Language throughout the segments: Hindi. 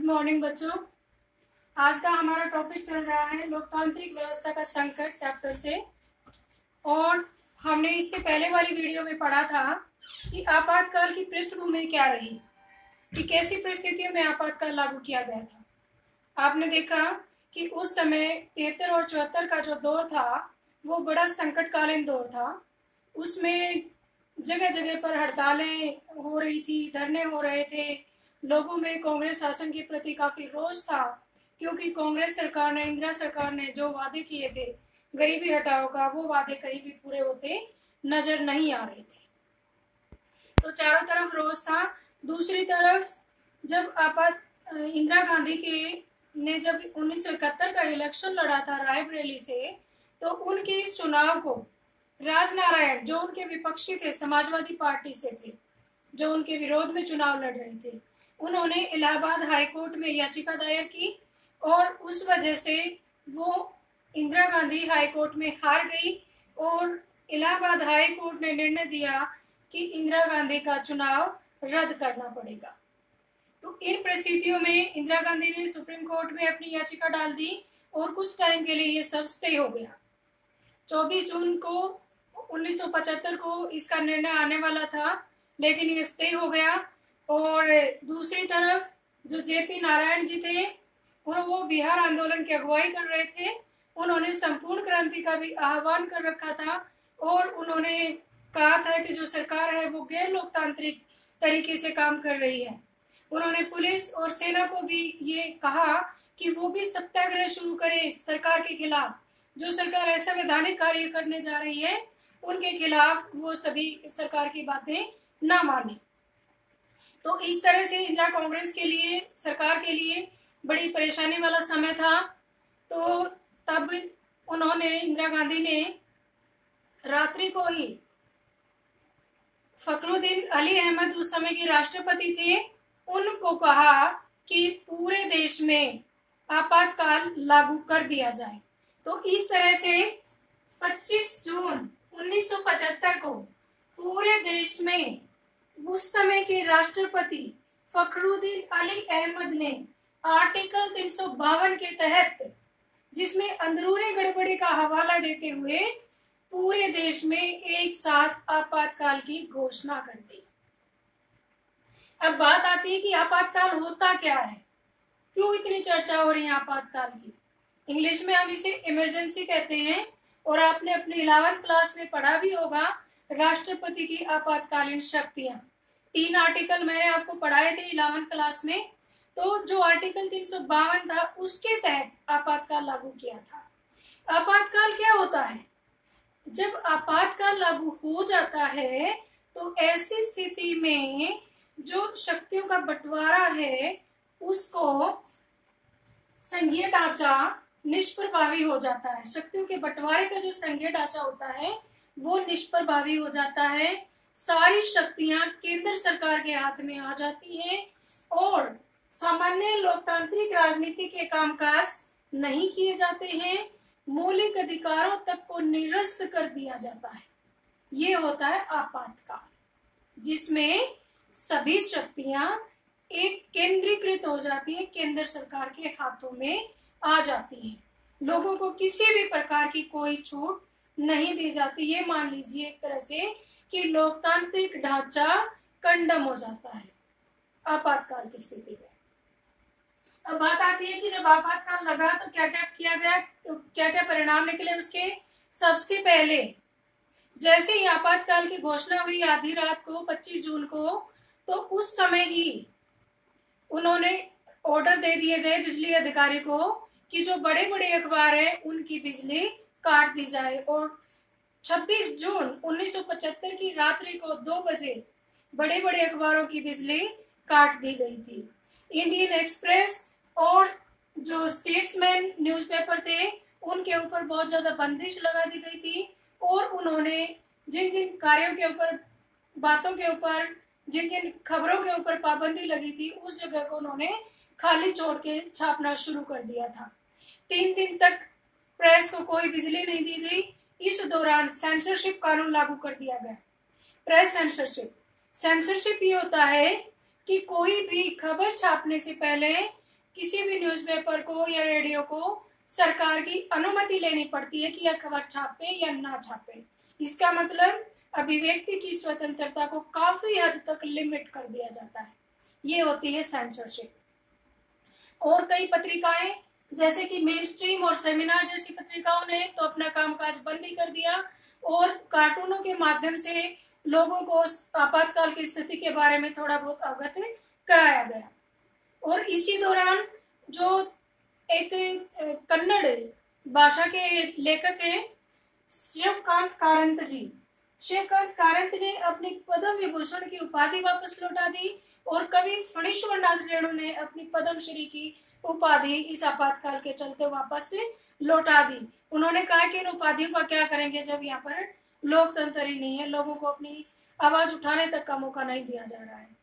मॉर्निंग बच्चों। आज का हमारा टॉपिक चल रहा है लोकतांत्रिक व्यवस्था का संकट चैप्टर से। और हमने इससे पहले वाली वीडियो में पढ़ा था कि आपातकाल की पृष्ठभूमि क्या रही, कि कैसी परिस्थितियों में आपातकाल लागू किया गया था। आपने देखा कि उस समय 73 और 74 का जो दौर था वो बड़ा संकटकालीन दौर था। उसमें जगह जगह पर हड़तालें हो रही थी, धरने हो रहे थे, लोगों में कांग्रेस शासन के प्रति काफी रोष था, क्योंकि कांग्रेस सरकार ने, इंदिरा सरकार ने जो वादे किए थे गरीबी हटाओ का, वो वादे कहीं भी पूरे होते नजर नहीं आ रहे थे। तो चारों तरफ रोष था। दूसरी तरफ जब इंदिरा गांधी ने जब 1971 का इलेक्शन लड़ा था रायबरेली से, तो उनके इस चुनाव को राजनारायण, जो उनके विपक्षी थे, समाजवादी पार्टी से थे, जो उनके विरोध में चुनाव लड़ रहे थे, उन्होंने इलाहाबाद हाई कोर्ट में याचिका दायर की और उस वजह से वो इंदिरा गांधी हाई कोर्ट में हार गई और इलाहाबाद हाई कोर्ट ने निर्णय दिया कि इंदिरा गांधी का चुनाव रद्द करना पड़ेगा। तो इन परिस्थितियों में इंदिरा गांधी ने सुप्रीम कोर्ट में अपनी याचिका डाल दी और कुछ टाइम के लिए ये सब स्टे हो गया। 24 जून को 1975 को इसका निर्णय आने वाला था, लेकिन ये स्टे हो गया। और दूसरी तरफ जो जेपी नारायण जी थे, वो बिहार आंदोलन की अगुवाई कर रहे थे। उन्होंने संपूर्ण क्रांति का भी आह्वान कर रखा था और उन्होंने कहा था कि जो सरकार है वो गैर लोकतांत्रिक तरीके से काम कर रही है। उन्होंने पुलिस और सेना को भी ये कहा कि वो भी सत्याग्रह शुरू करे सरकार के खिलाफ। जो सरकार असंवैधानिक कार्य करने जा रही है उनके खिलाफ वो सभी सरकार की बातें ना माने। तो इस तरह से इंदिरा कांग्रेस के लिए, सरकार के लिए बड़ी परेशानी वाला समय था। तो तब इंदिरा गांधी ने रात्रि को ही फखरुद्दीन अली अहमद, उस समय के राष्ट्रपति थे, उनको कहा कि पूरे देश में आपातकाल लागू कर दिया जाए। तो इस तरह से 25 जून 1975 को पूरे देश में उस समय के राष्ट्रपति फखरुद्दीन अली अहमद ने आर्टिकल 352 के तहत, जिसमें अंदरूनी गड़बड़ी का हवाला देते हुए पूरे देश में एक साथ आपातकाल की घोषणा कर दी। अब बात आती है कि आपातकाल होता क्या है, क्यों इतनी चर्चा हो रही है आपातकाल की। इंग्लिश में हम इसे इमरजेंसी कहते हैं और आपने अपनी 11th क्लास में पढ़ा भी होगा राष्ट्रपति की आपातकालीन शक्तियां। 3 आर्टिकल मैंने आपको पढ़ाए थे 11th क्लास में। तो जो आर्टिकल 352 था उसके तहत आपातकाल लागू किया था। आपातकाल क्या होता है? जब आपातकाल लागू हो जाता है तो ऐसी स्थिति में जो शक्तियों का बंटवारा है उसको संघीय ढांचा निष्प्रभावी हो जाता है। शक्तियों के बंटवारे का जो संघीय ढांचा होता है वो निष्प्रभावी हो जाता है। सारी शक्तियां केंद्र सरकार के हाथ में आ जाती हैं और सामान्य लोकतांत्रिक राजनीति के कामकाज नहीं किए जाते हैं। मौलिक अधिकारों तक को निरस्त कर दिया जाता है। ये होता है आपातकाल, जिसमें सभी शक्तियां एक केंद्रीकृत हो जाती है, केंद्र सरकार के हाथों में आ जाती है। लोगों को किसी भी प्रकार की कोई छूट नहीं दी जाती। ये मान लीजिए एक तरह से कि लोकतांत्रिक ढांचा कंडम हो जाता है आपातकाल की स्थिति में। अब बात आती है कि जब आपातकाल लगा तो क्या क्या किया गया, क्या क्या परिणाम निकले उसके। सबसे पहले जैसे ही आपातकाल की घोषणा हुई आधी रात को 25 जून को, तो उस समय ही उन्होंने ऑर्डर दे दिए गए बिजली अधिकारी को कि जो बड़े बड़े अखबार हैं उनकी बिजली काट दी जाए। और 26 जून 1975 की रात्रि को 2 बजे बड़े बड़े अखबारों की बिजली काट दी गई थी। इंडियन एक्सप्रेस और जो स्टेट्समैन न्यूज़पेपर थे उनके ऊपर बहुत ज्यादा बंदिश लगा दी गई थी और उन्होंने जिन जिन कार्यों के ऊपर, बातों के ऊपर, जिन जिन खबरों के ऊपर पाबंदी लगी थी उस जगह को उन्होंने खाली छोड़ के छापना शुरू कर दिया था। 3 दिन तक प्रेस को कोई बिजली नहीं दी गई। इस दौरान सेंसरशिप कानून लागू कर दिया गया। प्रेस सेंसरशिप ये होता है कि कोई भी खबर छापने से पहले किसी भी न्यूज़पेपर को या रेडियो को सरकार की अनुमति लेनी पड़ती है कि यह खबर छापे या ना छापे। इसका मतलब अभिव्यक्ति की स्वतंत्रता को काफी हद तक लिमिट कर दिया जाता है। ये होती है सेंसरशिप। और कई पत्रिकाएं जैसे कि मेन स्ट्रीम और सेमिनार जैसी पत्रिकाओं ने तो अपना कामकाज बंद ही कर दिया और कार्टूनों के माध्यम से लोगों को आपातकाल की स्थिति के बारे में थोड़ा बहुत अवगत कराया गया। और इसी दौरान जो एक कन्नड़ भाषा के लेखक हैं शिवकांत कारंत जी, शिवकांत कारंत ने अपनी पद्म विभूषण की उपाधि वापस लौटा दी और कवि फणीश्वर नाथ रेणु ने अपनी पद्मश्री की उपाधि इस आपातकाल के चलते वापस लौटा दी। उन्होंने कहा कि इन उपाधियों का क्या करेंगे जब यहाँ पर लोकतंत्र ही नहीं है, लोगों को अपनी आवाज उठाने तक का मौका नहीं दिया जा रहा है।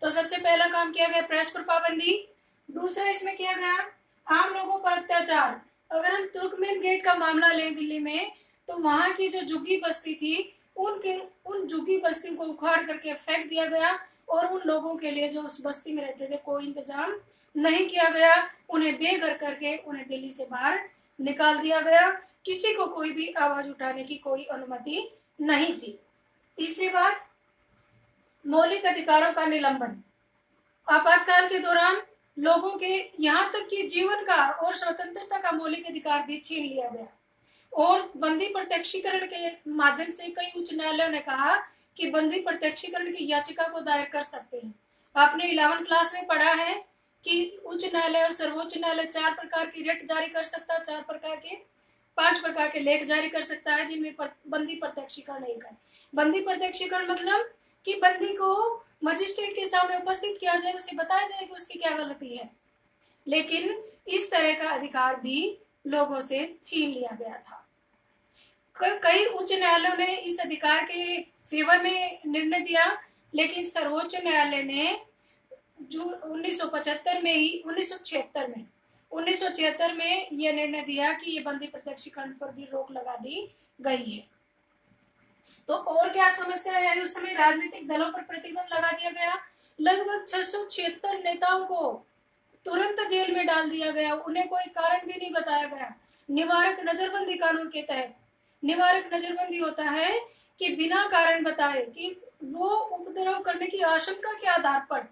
तो सबसे पहला काम किया गया प्रेस पर पाबंदी। दूसरा इसमें किया गया आम लोगों पर अत्याचार। अगर हम तुर्कमेन गेट का मामला लें दिल्ली में, तो वहां की जो झुग्गी बस्ती थी उन झुग्गी बस्तियों को उखाड़ करके फेंक दिया गया और उन लोगों के लिए जो उस बस्ती में रहते थे कोई इंतजाम नहीं किया गया। उन्हें बेघर करके उन्हें दिल्ली से बाहर निकाल दिया गया। किसी को कोई भी आवाज उठाने की कोई अनुमति नहीं थी। तीसरी बात, मौलिक अधिकारों का निलंबन। आपातकाल के दौरान लोगों के यहाँ तक कि जीवन का और स्वतंत्रता का मौलिक अधिकार भी छीन लिया गया और बंदी प्रत्यक्षीकरण के माध्यम से कई उच्च न्यायालयों ने कहा कि बंदी प्रत्यक्षीकरण की याचिका को दायर कर सकते हैं। आपने 11वीं क्लास में पढ़ा है कि उच्च न्यायालय और सर्वोच्च न्यायालय 4 प्रकार की रिट जारी कर सकता है, 5 प्रकार के लेख जारी कर सकता है जिनमें बंदी प्रत्यक्षीकरण एक है। बंदी प्रत्यक्षीकरण मतलब कि बंदी को मजिस्ट्रेट के सामने उपस्थित किया जाए, उसे बताया जाए कि उसकी क्या गलती है। लेकिन इस तरह का अधिकार भी लोगों से छीन लिया गया था। कई उच्च न्यायालयों ने इस अधिकार के फेवर में निर्णय दिया, लेकिन सर्वोच्च न्यायालय ने जो 1976 में यह निर्णय दिया कि ये बंदी प्रत्यक्षीकरण पर भी रोक लगा दी गई है। तो और क्या समस्या है, उस समय राजनीतिक दलों पर प्रतिबंध लगा दिया गया। लगभग 676 नेताओं को तुरंत जेल में डाल दिया गया, उन्हें कोई कारण भी नहीं बताया गया। निवारक नजरबंदी कानून के तहत निवारक नजरबंदी होता है कि बिना कारण बताए कि वो उपद्रव करने की आशंका के आधार पर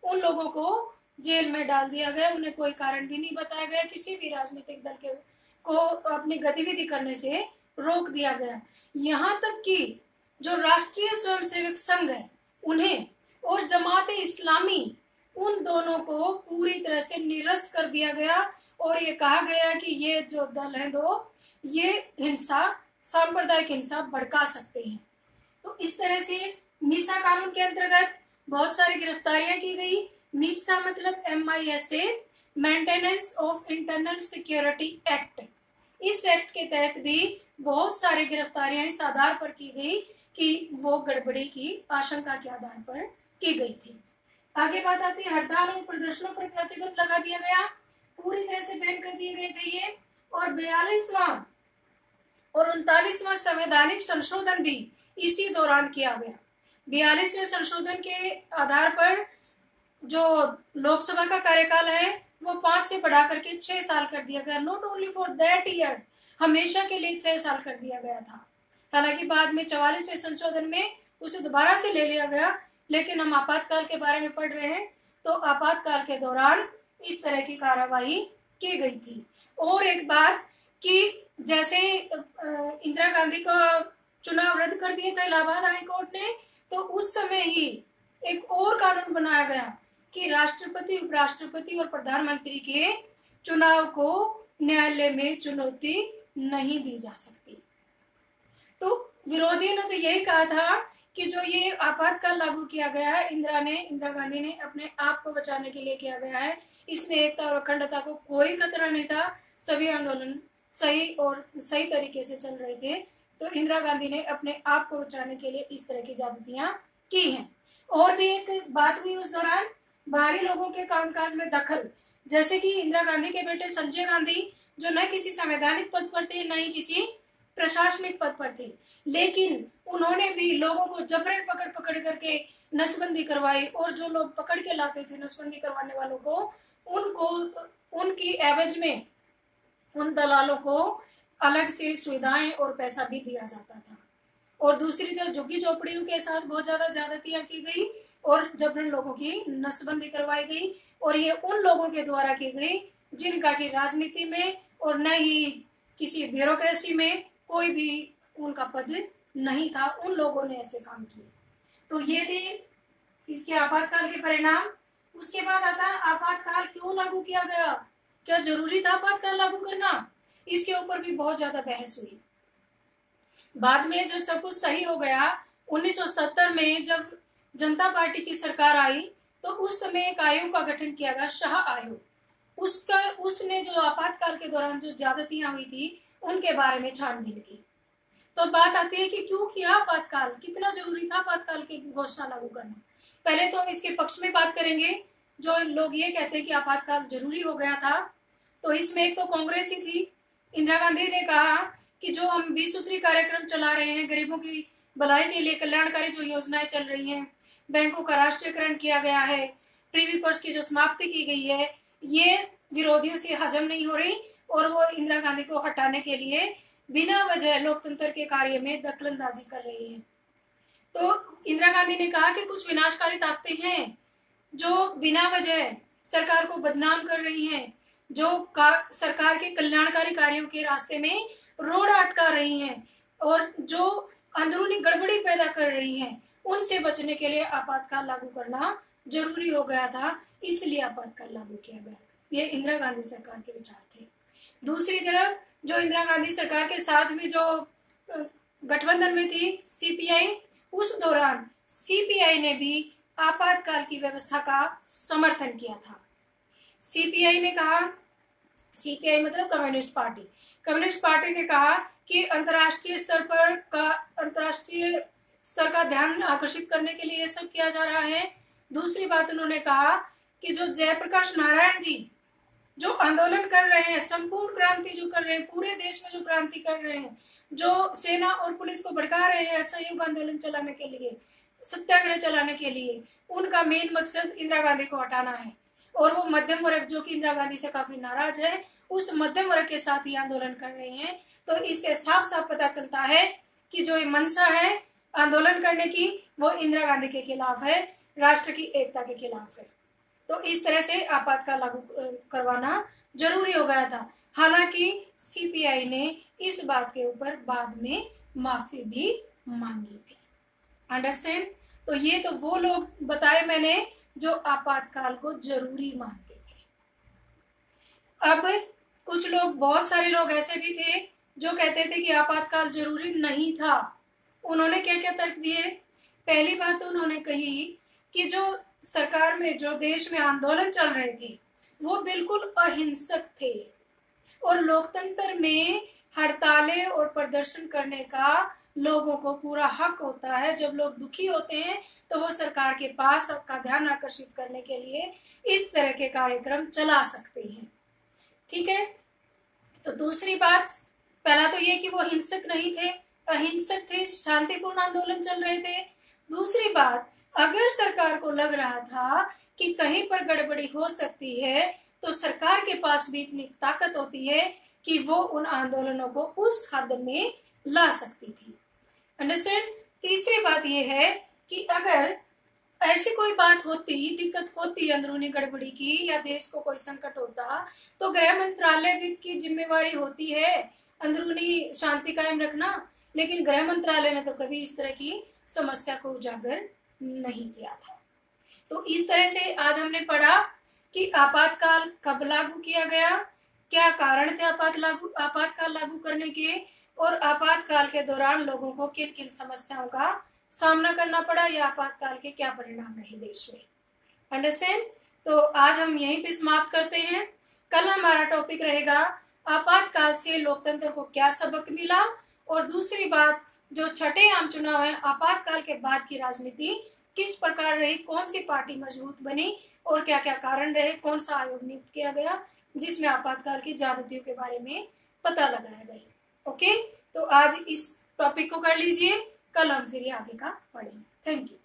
उन लोगों को जेल में डाल दिया गया, उन्हें कोई कारण भी नहीं बताया गया, किसी भी राजनीतिक दल को अपनी गतिविधि करने से रोक दिया गया। यहाँ तक कि जो राष्ट्रीय स्वयंसेवक संघ है उन्हें और जमाते इस्लामी उन दोनों को पूरी तरह से निरस्त कर दिया गया और ये कहा गया कि ये जो दल है दो ये हिंसा, सांप्रदायिक हिंसा भड़का सकते हैं। तो इस तरह से मीसा कानून के अंतर्गत बहुत सारी गिरफ्तारियां की गई। मीसा मतलब MISA, maintenance of internal security act. इस एक्ट के तहत भी बहुत सारी गिरफ्तारियां इस आधार पर की गई कि वो गड़बड़ी की आशंका के आधार पर की गई थी। आगे बात आती है हड़ताल और प्रदर्शनों पर प्रतिबंध लगा दिया गया, पूरी तरह से बैन कर दिए गए थे ये। और 42वां और 39वां संवैधानिक संशोधन भी इसी दौरान किया गया। 42वें संशोधन के आधार पर जो लोकसभा का कार्यकाल है वो 5 से बढ़ा करके 6 साल कर दिया गया। Not only for that year, हमेशा के लिए 6 साल कर दिया गया था। हालांकि बाद में 44वें संशोधन में उसे दोबारा से ले लिया गया, लेकिन हम आपातकाल के बारे में पढ़ रहे हैं तो आपातकाल के दौरान इस तरह की कार्रवाई की गई थी। और एक बात कि जैसे इंदिरा गांधी का चुनाव रद्द कर दिया था इलाहाबाद हाई कोर्ट ने, तो उस समय ही एक और कानून बनाया गया कि राष्ट्रपति, उपराष्ट्रपति और प्रधानमंत्री के चुनाव को न्यायालय में चुनौती नहीं दी जा सकती। तो विरोधियों ने तो यही कहा था कि जो ये आपातकाल लागू किया गया है इंदिरा गांधी ने अपने आप को बचाने के लिए किया गया है, इसमें एकता और अखंडता को कोई खतरा नहीं था, सभी आंदोलन सही तरीके से चल रहे थे। तो इंदिरा गांधी ने अपने आप को बचाने के लिए इस तरह की ज्यादतियां की हैं। और भी एक बात हुई उस दौरान, बाहरी लोगों के कामकाज में दखल। जैसे कि इंदिरा गांधी के बेटे संजय गांधी जो न किसी संवैधानिक पद पर थे न ही किसी प्रशासनिक पद पर थे, लेकिन उन्होंने भी लोगों को जबरन पकड़ करके नसबंदी करवाई और जो लोग पकड़ के लाते थे नसबंदी करवाने वालों को उनको उनकी एवज में उन दलालों को अलग से सुविधाएं और पैसा भी दिया जाता था। और दूसरी तरफ झुग्गी झोपड़ियों के साथ बहुत ज्यादा ज्यादतियां की गई और जबरन लोगों की नसबंदी करवाई गई, और ये उन लोगों के द्वारा की गई जिनका कि राजनीति में और न ही किसी ब्यूरोक्रेसी में कोई भी उनका पद नहीं था, उन लोगों ने ऐसे काम किए। तो ये थे इसके आपातकाल के परिणाम। उसके बाद आता है आपातकाल क्यों लागू किया गया, क्या जरूरी था आपातकाल लागू करना, इसके ऊपर भी बहुत ज्यादा बहस हुई। बाद में जब सब कुछ सही हो गया 1977 में जब जनता पार्टी की सरकार आई, तो उस समय एक आयोग का गठन किया गया, शाह आयोग। उसने जो आपातकाल के दौरान जो ज्यादतियां हुई थी उनके बारे में छानबीन की। तो बात आती है कि क्यों किया आपातकाल, कितना जरूरी था आपातकाल की घोषणा लागू करना। पहले तो हम इसके पक्ष में बात करेंगे। जो लोग ये कहते हैं कि आपातकाल जरूरी हो गया था, तो इसमें एक तो कांग्रेस ही थी। इंदिरा गांधी ने कहा कि जो हम 20 सूत्री कार्यक्रम चला रहे हैं, गरीबों की भलाई के लिए कल्याणकारी जो योजनाएं चल रही हैं, बैंकों का राष्ट्रीयकरण किया गया है, प्रीवी पर्स की जो समाप्ति की गई है, ये विरोधियों से हजम नहीं हो रही, और वो इंदिरा गांधी को हटाने के लिए बिना वजह लोकतंत्र के कार्य में दखलंदाजी कर रही है। तो इंदिरा गांधी ने कहा कि कुछ विनाशकारी ताकतें हैं जो बिना वजह सरकार को बदनाम कर रही हैं, जो सरकार के कल्याणकारी कार्यों के रास्ते में रोड अटका रही हैं और जो अंदरूनी गड़बड़ी पैदा कर रही हैं, उनसे बचने के लिए आपातकाल लागू करना जरूरी हो गया था, इसलिए आपातकाल लागू किया गया। ये इंदिरा गांधी सरकार के विचार थे। दूसरी तरफ जो इंदिरा गांधी सरकार के साथ में जो गठबंधन में थी सीपीआई, उस दौरान सीपीआई ने भी आपातकाल की व्यवस्था का समर्थन किया था। सीपीआई ने कहा, सीपीआई मतलब कम्युनिस्ट पार्टी ने कहा कि अंतर्राष्ट्रीय स्तर का ध्यान आकर्षित करने के लिए ये सब किया जा रहा है। दूसरी बात उन्होंने कहा कि जो जयप्रकाश नारायण जी जो आंदोलन कर रहे हैं, संपूर्ण क्रांति जो कर रहे हैं, पूरे देश में जो क्रांति कर रहे हैं, जो सेना और पुलिस को भड़का रहे हैं असहयोग आंदोलन चलाने के लिए, सत्याग्रह चलाने के लिए, उनका मेन मकसद इंदिरा गांधी को हटाना है। और वो मध्यम वर्ग जो कि इंदिरा गांधी से काफी नाराज है, उस मध्यम वर्ग के साथ ही आंदोलन कर रहे हैं। तो इससे साफ साफ पता चलता है कि जो ये मंशा है आंदोलन करने की, वो इंदिरा गांधी के खिलाफ है, राष्ट्र की एकता के खिलाफ है। तो इस तरह से आपातकाल लागू करवाना जरूरी हो गया था। हालांकि सीपीआई ने इस बात के ऊपर बाद में माफी भी मांगी थी। अंडरस्टैंड? तो ये तो वो लोग बताए मैंने जो आपातकाल को जरूरी मानते थे। अब कुछ लोग, बहुत सारे लोग ऐसे भी थे जो कहते थे कि आपातकाल जरूरी नहीं था। उन्होंने क्या क्या तर्क दिए? पहली बात तो उन्होंने कही कि जो सरकार में, जो देश में आंदोलन चल रहे थे, वो बिल्कुल अहिंसक थे और लोकतंत्र में हड़तालें और प्रदर्शन करने का लोगों को पूरा हक होता है। जब लोग दुखी होते हैं तो वो सरकार के पास सबका ध्यान आकर्षित करने के लिए इस तरह के कार्यक्रम चला सकते हैं। ठीक है। तो दूसरी बात, पहला तो ये कि वो हिंसक नहीं थे, अहिंसक थे, शांतिपूर्ण आंदोलन चल रहे थे। दूसरी बात, अगर सरकार को लग रहा था कि कहीं पर गड़बड़ी हो सकती है, तो सरकार के पास भी इतनी ताकत होती है कि वो उन आंदोलनों को उस हद में ला सकती थी। अंडरस्टैंड? तीसरी बात यह है कि अगर ऐसी कोई बात होती, दिक्कत होती अंदरूनी गड़बड़ी की, या देश को कोई संकट होता, तो गृह मंत्रालय भी की जिम्मेवारी होती है अंदरूनी शांति कायम रखना। लेकिन गृह मंत्रालय ने तो कभी इस तरह की समस्या को उजागर नहीं किया था। तो इस तरह से आज हमने पढ़ा कि आपातकाल कब लागू किया गया, क्या कारण थे आपातकाल लागू करने के, और आपातकाल के दौरान लोगों को किन किन समस्याओं का सामना करना पड़ा, या आपातकाल के क्या परिणाम रहे देश में। अंडरस्टैंड? तो आज हम यहीं पे समाप्त करते हैं। कल हमारा टॉपिक रहेगा आपातकाल से लोकतंत्र को क्या सबक मिला, और दूसरी बात, जो छठे आम चुनाव है, आपातकाल के बाद की राजनीति किस प्रकार रही, कौन सी पार्टी मजबूत बनी, और क्या क्या कारण रहे, कौन सा आयोग नियुक्त किया गया जिसमें आपातकाल की ज्यादतियों के बारे में पता लगाया गया। ओके, तो आज इस टॉपिक को कर लीजिए, कल हम फिर आगे का पढ़ेंगे। Thank you.